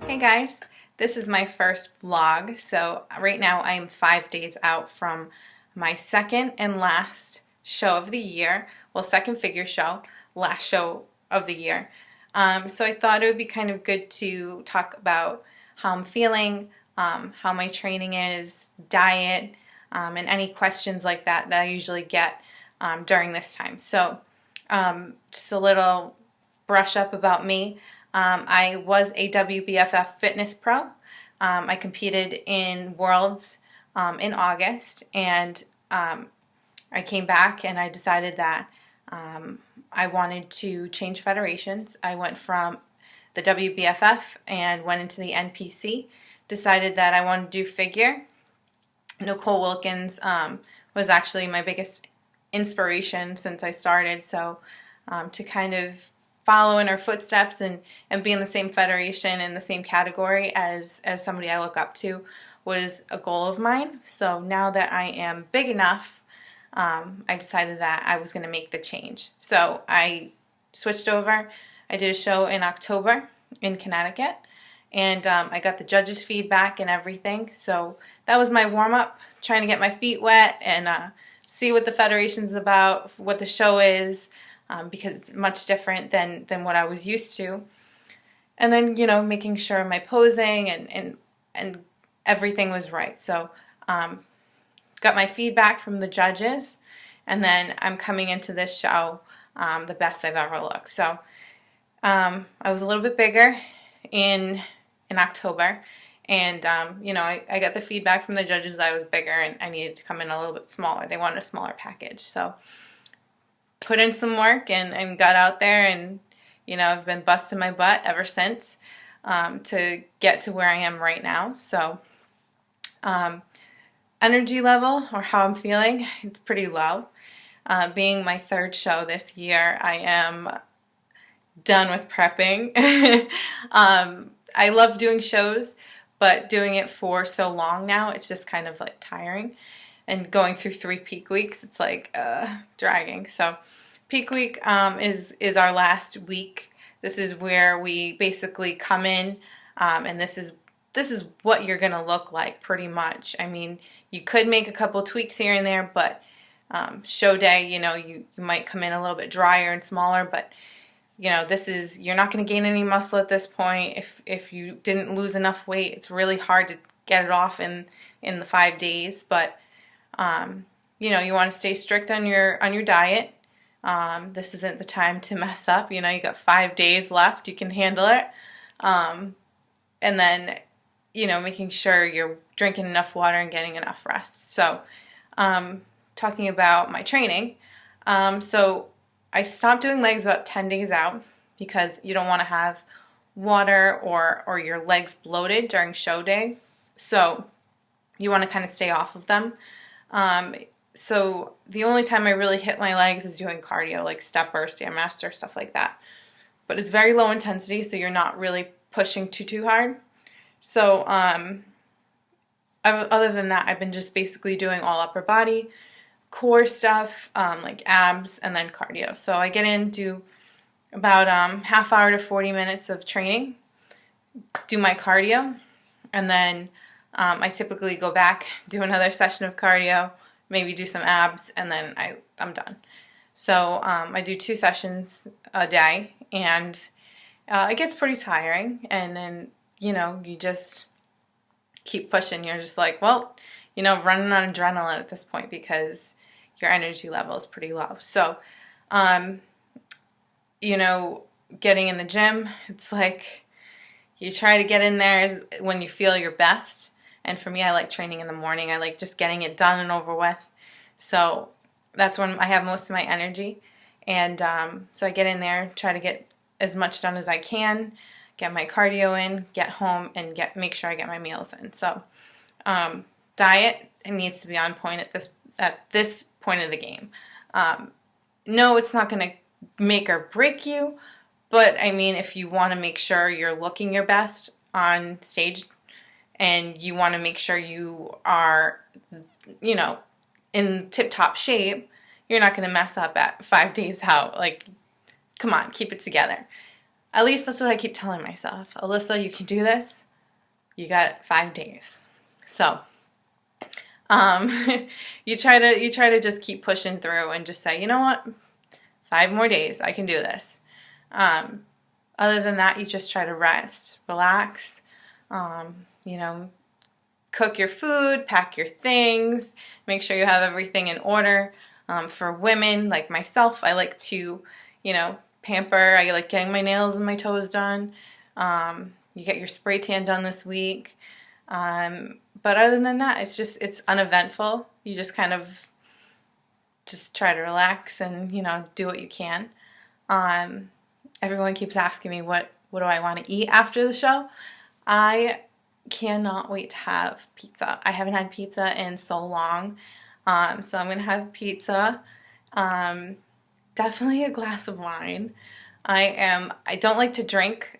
Hey guys, this is my first vlog. So right now I am 5 days out from my second and last show of the year. Well, second figure show, last show of the year. So I thought it would be kind of good to talk about how I'm feeling, how my training is, diet, and any questions like that I usually get during this time. So just a little brush up about me. I was a WBFF fitness pro. I competed in Worlds in August, and I came back and I decided that I wanted to change federations. I went from the WBFF and went into the NPC, decided that I wanted to do figure. Nicole Wilkins was actually my biggest inspiration since I started, so to kind of follow in her footsteps and be in the same federation in the same category as somebody I look up to was a goal of mine. So now that I am big enough, I decided that I was going to make the change. So I switched over. I did a show in October in Connecticut, and I got the judges' feedback and everything. So that was my warm-up, trying to get my feet wet and see what the federation's about, what the show is, because it's much different than what I was used to. And then, making sure my posing and everything was right. So got my feedback from the judges, and then I'm coming into this show the best I've ever looked. So I was a little bit bigger in October, and I got the feedback from the judges that I was bigger and I needed to come in a little bit smaller. They wanted a smaller package. So put in some work and got out there, and I've been busting my butt ever since to get to where I am right now. So energy level, or how I'm feeling, it's pretty low. Being my third show this year, I am done with prepping. I love doing shows, but doing it for so long now, it's just kind of like tiring. And going through 3 peak weeks, it's like dragging. So peak week is our last week. This is where we basically come in, and this is what you're gonna look like pretty much. I mean, you could make a couple tweaks here and there, but show day, you might come in a little bit drier and smaller, but you're not going to gain any muscle at this point. If you didn't lose enough weight, it's really hard to get it off in the 5 days. But you want to stay strict on your diet. This isn't the time to mess up. You got 5 days left. You can handle it. And then making sure you're drinking enough water and getting enough rest. So talking about my training, so I stopped doing legs about 10 days out because you don't want to have water or your legs bloated during show day. So you want to kind of stay off of them. So the only time I really hit my legs is doing cardio, like stepper, stairmaster, stuff like that. But it's very low intensity, so you're not really pushing too hard. So other than that, I've been just basically doing all upper body, core stuff, like abs, and then cardio. So I get in, do about half hour to 40 minutes of training, do my cardio, and then I typically go back, do another session of cardio, maybe do some abs, and then I'm done. So I do 2 sessions a day, and it gets pretty tiring, and then you just keep pushing. You're just like, well, running on adrenaline at this point because your energy level is pretty low. So, getting in the gym, it's like you try to get in there when you feel your best. And for me, I like training in the morning. I like just getting it done and over with. So that's when I have most of my energy. And so I get in there, try to get as much done as I can, get my cardio in, get home, and make sure I get my meals in. So diet, it needs to be on point at this point of the game. No, it's not going to make or break you, but I mean, if you want to make sure you're looking your best on stage and you want to make sure you are, in tip-top shape, you're not going to mess up at 5 days out. Like, come on, keep it together. at least that's what I keep telling myself. Alyssa, you can do this. You got 5 days. So you try to just keep pushing through and just say, you know what, 5 more days, I can do this. Other than that, you just try to rest, relax, you know, cook your food, pack your things, make sure you have everything in order. For women like myself, I like to, you know, pamper. I like getting my nails and my toes done. You get your spray tan done this week. But other than that, it's uneventful. You just kind of just try to relax and, you know, do what you can. Everyone keeps asking me what do I want to eat after the show. I cannot wait to have pizza. I haven't had pizza in so long. So I'm going to have pizza. Definitely a glass of wine. I don't like to drink,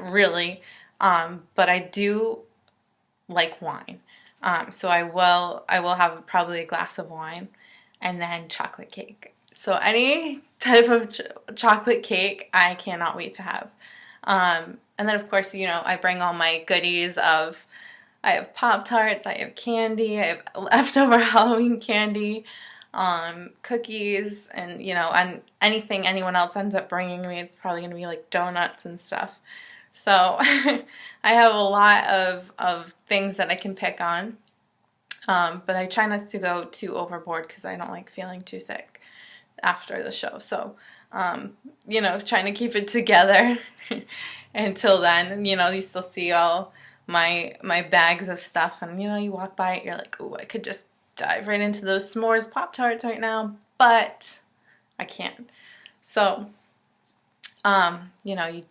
really, but I do like wine. So I will have probably a glass of wine and then chocolate cake. So any type of chocolate cake, I cannot wait to have. And then of course, you know, I bring all my goodies I have Pop-Tarts, I have candy, I have leftover Halloween candy, cookies, and, you know, and anything anyone else ends up bringing me, it's probably going to be like donuts and stuff. So I have a lot of things that I can pick on, but I try not to go too overboard because I don't like feeling too sick after the show. So, you know, trying to keep it together until then. You know, you still see all my bags of stuff, and, you know, you walk by it, you're like, ooh, I could just dive right into those s'mores Pop-Tarts right now, but I can't. So, you know,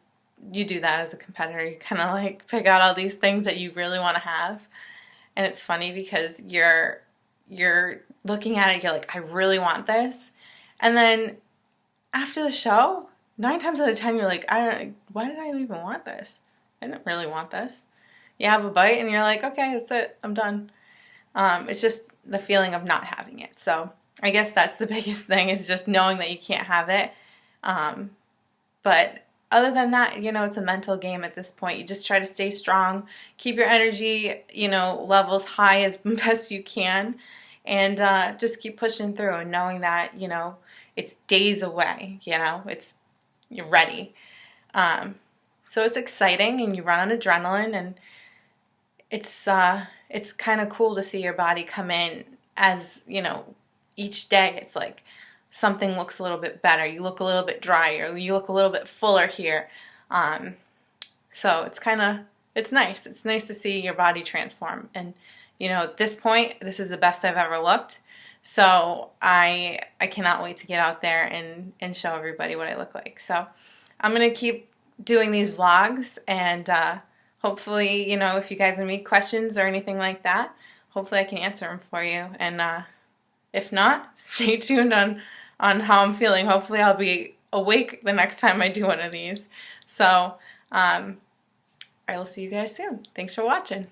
you do that as a competitor. You kind of like pick out all these things that you really want to have. And it's funny because you're looking at it, you're like, I really want this. And then after the show, 9 times out of 10, you're like, why did I even want this? I didn't really want this. You have a bite and you're like, okay, that's it. I'm done. It's just the feeling of not having it. So I guess that's the biggest thing, is just knowing that you can't have it. But other than that, you know, it's a mental game at this point. You just try to stay strong, keep your energy, you know, levels high as best you can, and just keep pushing through and knowing that, you know, it's days away, you know, you're ready. So it's exciting, and you run on adrenaline, and it's kind of cool to see your body come in as, you know, each day it's like something looks a little bit better. You look a little bit drier. You look a little bit fuller here. So it's nice. It's nice to see your body transform. And, you know, at this point, this is the best I've ever looked. So I cannot wait to get out there and show everybody what I look like. So I'm going to keep doing these vlogs, and hopefully, you know, if you guys have any questions or anything like that, hopefully I can answer them for you. And if not, stay tuned on how I'm feeling. Hopefully I'll be awake the next time I do one of these. So I will see you guys soon. Thanks for watching.